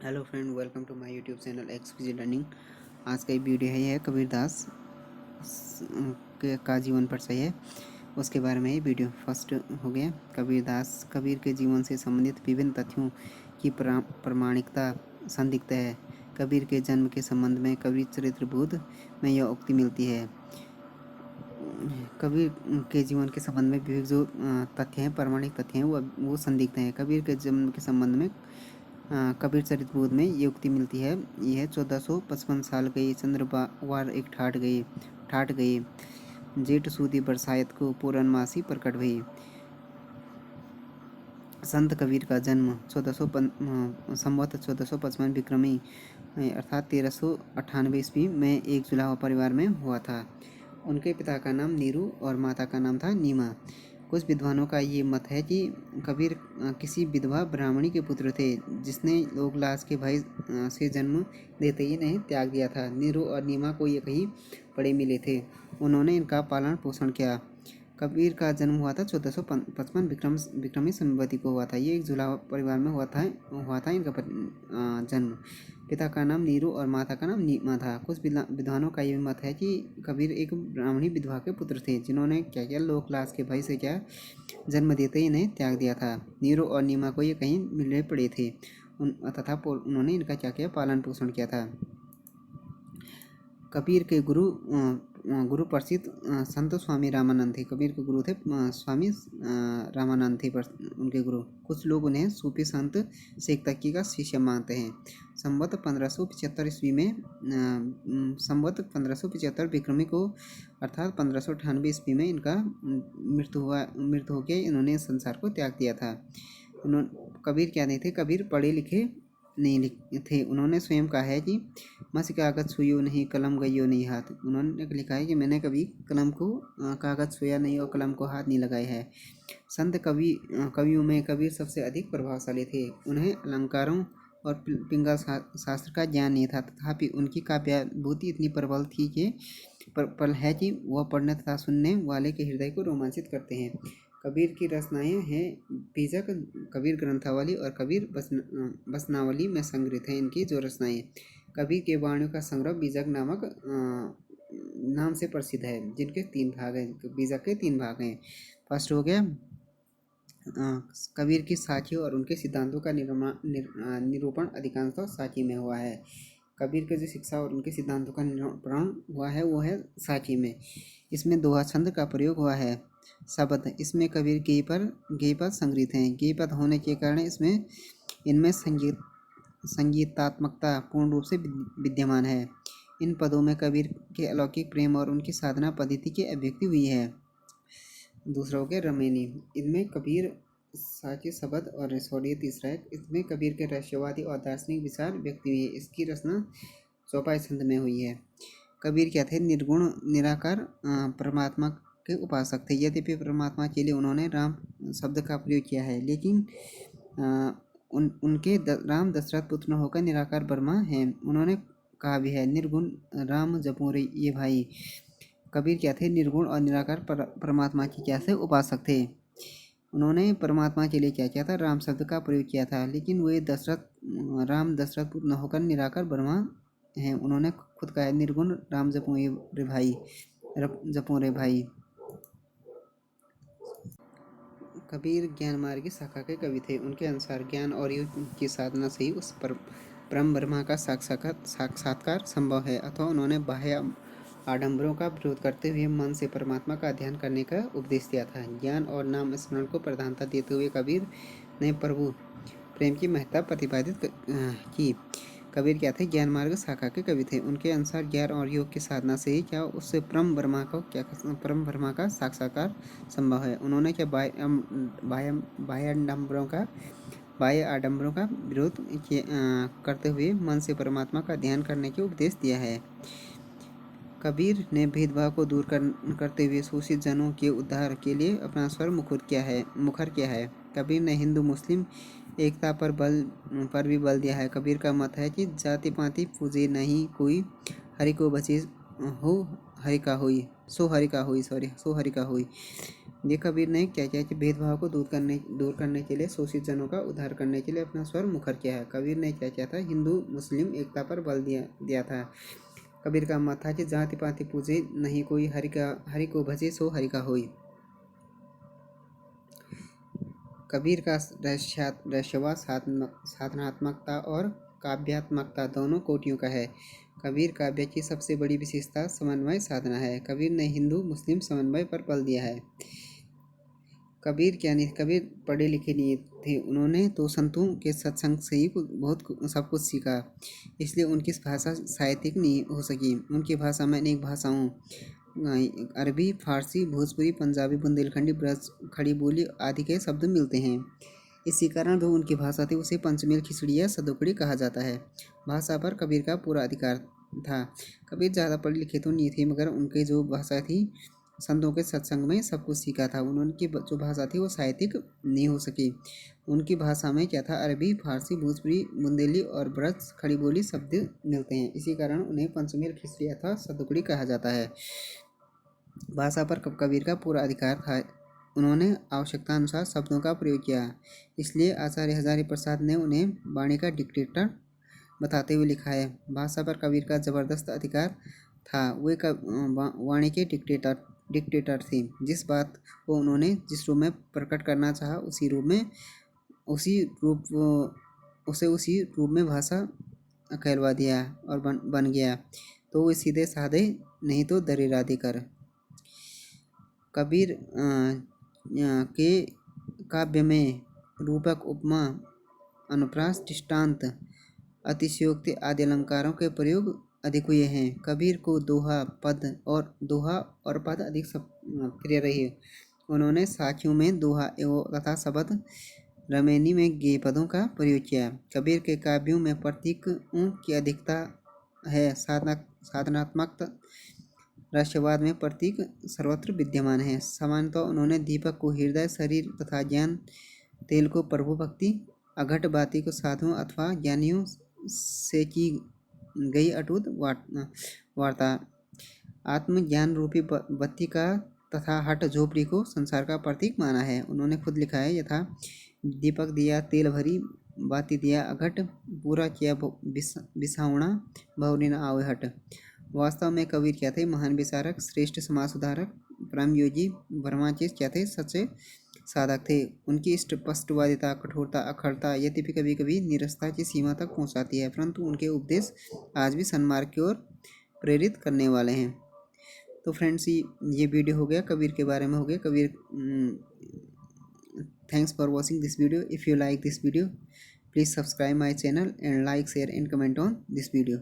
Hello friend, welcome to my YouTube channel एक्सक्यूजी learning. आज का ये वीडियो है, यह कबीरदास का जीवन परिचय है, उसके बारे में ये वीडियो फर्स्ट हो गया। कबीरदास कबीर के जीवन से संबंधित विभिन्न तथ्यों की प्रामाणिकता संदिग्ध है। कबीर के जन्म के संबंध में कबीर चरित्र बोध में यह उक्ति मिलती है। कबीर के जीवन के संबंध में विभिन्न जो तथ्य हैं, प्रामाणिक तथ्य हैं, वो संदिग्ध हैं। कबीर के जन्म के संबंध में कबीर चरित्र बोध में ये उक्ति मिलती है। यह 1455 साल गई चंद्रवार एक ठाठ गई जेठ सूदी बरसायत को पूर्णमासी प्रकट हुई। संत कबीर का जन्म संवत 1455 विक्रमी अर्थात 1398 ईस्वी में एक जुलाहा परिवार में हुआ था। उनके पिता का नाम नीरू और माता का नाम था नीमा। कुछ विद्वानों का ये मत है कि कबीर किसी विधवा ब्राह्मणी के पुत्र थे, जिसने लोकलाज के भय से जन्म देते ही नहीं त्याग दिया था। नीरू और नीमा को ये कहीं पड़े मिले थे, उन्होंने इनका पालन पोषण किया। कबीर का जन्म हुआ था 1455 विक्रमी संवती को हुआ था। ये एक जुलाहा परिवार में हुआ था इनका जन्म। पिता का नाम नीरू और माता का नाम नीमा था। कुछ विद्वानों का ये मत है कि कबीर एक ब्राह्मणी विधवा के पुत्र थे, जिन्होंने क्या किया, लोक लाज के भय से क्या जन्म देते ही नहीं त्याग दिया था। नीरू और नीमा को ये कहीं मिले पड़े थे तथा उन्होंने इनका क्या किया, पालन पोषण किया था। कबीर के गुरु प्रसिद्ध संत स्वामी रामानंद थे। कबीर के गुरु थे स्वामी रामानंद थे उनके गुरु। कुछ लोग उन्हें सूफी संत शेख तकी का शिष्य मानते हैं। संवत 1575 ईस्वी में संवत 1575 विक्रमी को अर्थात 1598 ईस्वी में इनका मृत्यु होकर इन्होंने संसार को त्याग दिया था। कबीर क्या नहीं थे, कबीर पढ़े लिखे नहीं थे। उन्होंने स्वयं कहा है कि मस कागज छुयो नहीं, कलम गइयो नहीं हाथ। उन्होंने लिखा है कि मैंने कभी कलम को कागज छुया नहीं और कलम को हाथ नहीं लगाए है। संत कवियों में कबीर सबसे अधिक प्रभावशाली थे। उन्हें अलंकारों और पिंगल शास्त्र का ज्ञान नहीं था, तथापि उनकी काव्यानुभूति इतनी प्रबल थी कि वह पढ़ने तथा सुनने वाले के हृदय को रोमांचित करते हैं। कबीर की रचनाएं हैं बीजक, कबीर ग्रंथावली और कबीर बसनावली में संग्रहित हैं इनकी जो रचनाएं। कबीर के वाणियों का संग्रह बीजक नामक नाम से प्रसिद्ध है, जिनके 3 भाग हैं। बीजक के 3 भाग हैं। फर्स्ट हो गया कबीर की साखी और उनके सिद्धांतों का निरूपण अधिकांशतः साखी में हुआ है। कबीर के जो शिक्षा और उनके सिद्धांतों का निरूपण हुआ है वो है साखी में। इसमें दोहा छंद का प्रयोग हुआ है। शब्द, इसमें कबीर गेय पद संग्रहित हैं। गेय पद होने के कारण इनमें संगीतात्मकता पूर्ण रूप से विद्यमान है। इन पदों में कबीर के अलौकिक प्रेम और उनकी साधना पद्धति की अभिव्यक्ति हुई है। दूसरा हो गया रमेनी, इनमें कबीर साके शब्द और रसौड़ी तीसरा है। इसमें कबीर के रहस्यवादी और दार्शनिक विचार व्यक्त हुई है। इसकी रचना चौपाई छंद में हुई है। कबीर क्या थे, निर्गुण निराकार परमात्मा के उपासक थे। यद्यपि परमात्मा के लिए उन्होंने राम शब्द का प्रयोग किया है, लेकिन उनके राम दशरथ पुत्र न होकर निराकार ब्रह्मा हैं। उन्होंने कहा भी है, निर्गुण राम जपो रे ये भाई। कबीर क्या थे, निर्गुण और निराकार परमात्मा के क्या थे, उपासक थे। उन्होंने परमात्मा के लिए क्या किया था, राम शब्द का प्रयोग किया था, लेकिन वे राम दशरथ पुत्र न होकर निराकार ब्रह्मा हैं। उन्होंने खुद कहा है, निर्गुण राम जपो रे भाई। कबीर ज्ञान मार्ग की शाखा के कवि थे। उनके अनुसार ज्ञान और योग की साधना से ही उस परम ब्रह्मा का साक्षात्कार संभव है, अथवा उन्होंने बाह्य आडंबरों का विरोध करते हुए मन से परमात्मा का अध्ययन करने का उपदेश दिया था। ज्ञान और नाम स्मरण को प्रधानता देते हुए कबीर ने प्रभु प्रेम की महत्ता प्रतिपादित की। कबीर क्या थे, ज्ञान मार्ग शाखा के कवि थे। उनके अनुसार ज्ञान और योग की साधना से ही क्या उससे परम ब्रह्मा का साक्षात्कार संभव है। उन्होंने क्या बाह्य आडंबरों का विरोध करते हुए मन से परमात्मा का ध्यान करने के उपदेश दिया है। कबीर ने भेदभाव को दूर करते हुए शोषित जनों के उद्धार के लिए अपना स्वर मुखर किया है। कबीर ने हिंदू मुस्लिम एकता पर भी बल दिया है। कबीर का मत है कि जाति पाति पूजे नहीं कोई, हरि को बचे हो हरिका हुई, सो हरिका हुई, सॉरी, सो हरिका हुई। ये कबीर ने क्या किया कि भेदभाव को दूर करने के लिए, शोषित जनों का उद्धार करने के लिए अपना स्वर मुखर किया है। कबीर ने क्या किया था, हिंदू मुस्लिम एकता पर बल दिया था। कबीर का मत था कि जाति पाति पूजे नहीं कोई, हरि को भजे सो हरि का होई। कबीर का रहस्यवाद साधनात्मकता और काव्यात्मकता दोनों कोटियों का है। कबीर काव्य की सबसे बड़ी विशेषता समन्वय साधना है। कबीर ने हिंदू मुस्लिम समन्वय पर बल दिया है। कबीर क्या नहीं, कबीर पढ़े लिखे नहीं थे, उन्होंने तो संतों के सत्संग से ही बहुत सब कुछ सीखा, इसलिए उनकी भाषा साहित्यिक नहीं हो सकी। उनकी भाषा में अनेक भाषाओं, अरबी, फारसी, भोजपुरी, पंजाबी, बुंदेलखंडी, ब्रज, खड़ी बोली आदि के शब्द मिलते हैं। इसी कारण जो उनकी भाषा थी उसे पंचमेल खिचड़ी या सदोकड़ी कहा जाता है। भाषा पर कबीर का पूरा अधिकार था। कबीर ज़्यादा पढ़े लिखे तो नहीं थे, मगर उनकी जो भाषा थी संतों के सत्संग में सब कुछ सीखा था। उनकी जो भाषा थी वो साहित्यिक नहीं हो सकी। उनकी भाषा में क्या था, अरबी, फारसी, भोजपुरी, बुंदेली और ब्रज, खड़ी बोली शब्द मिलते हैं। इसी कारण उन्हें पंचमेल खिचड़ी अथवा सदोकड़ी कहा जाता है। भाषा पर कबीर का पूरा अधिकार था। उन्होंने आवश्यकता अनुसार शब्दों का प्रयोग किया, इसलिए आचार्य हजारी प्रसाद ने उन्हें वाणी का डिक्टेटर बताते हुए लिखा है। भाषा पर कबीर का जबरदस्त अधिकार था। वे वाणी के डिक्टेटर थे। जिस बात को उन्होंने जिस रूप में प्रकट करना चाहा उसी रूप में भाषा कहलवा दिया और बन गया। तो वे सीधे साधे नहीं तो दरिरादे कर। कबीर के काव्य में रूपक, उपमा, अनुप्रास, दृष्टांत, अतिशयोक्ति आदि अलंकारों के प्रयोग अधिक हुए हैं। कबीर को दोहा और पद अधिक प्रिय रही। उन्होंने साखियों में दोहा एवं तथा शब्द, रमैनी में गेय पदों का प्रयोग किया। कबीर के काव्यों में प्रतीकों की अधिकता है। साधनात्मक रहस्यवाद में प्रतीक सर्वत्र विद्यमान है। सामान्यतः उन्होंने दीपक को हृदय, शरीर तथा ज्ञान, तेल को प्रभु भक्ति, अघट बाती को साधुओं अथवा ज्ञानियों से की गई अटूट वार्ता, आत्मज्ञान रूपी बत्ती का तथा हट झोपड़ी को संसार का प्रतीक माना है। उन्होंने खुद लिखा है, यथा दीपक दिया तेल भरी, बाती दिया अघट, पूरा किया बिसावणा, भवरी न आवे हट। वास्तव में कबीर क्या थे, महान विचारक, श्रेष्ठ समाज सुधारक, परम योगी, ब्रह्मचर्य क्या थे, सच्चे साधक थे। उनकी स्पष्टवादिता, कठोरता, अखंडता यद्यपि कभी कभी निरस्ता की सीमा तक पहुंचाती है, परंतु उनके उपदेश आज भी सन्मार्ग की ओर प्रेरित करने वाले हैं। तो फ्रेंड्स, ये वीडियो हो गया कबीर के बारे में, हो गया Kabir. Thanks for watching this video. If you like this video, please subscribe my channel and like, share and comment on this video.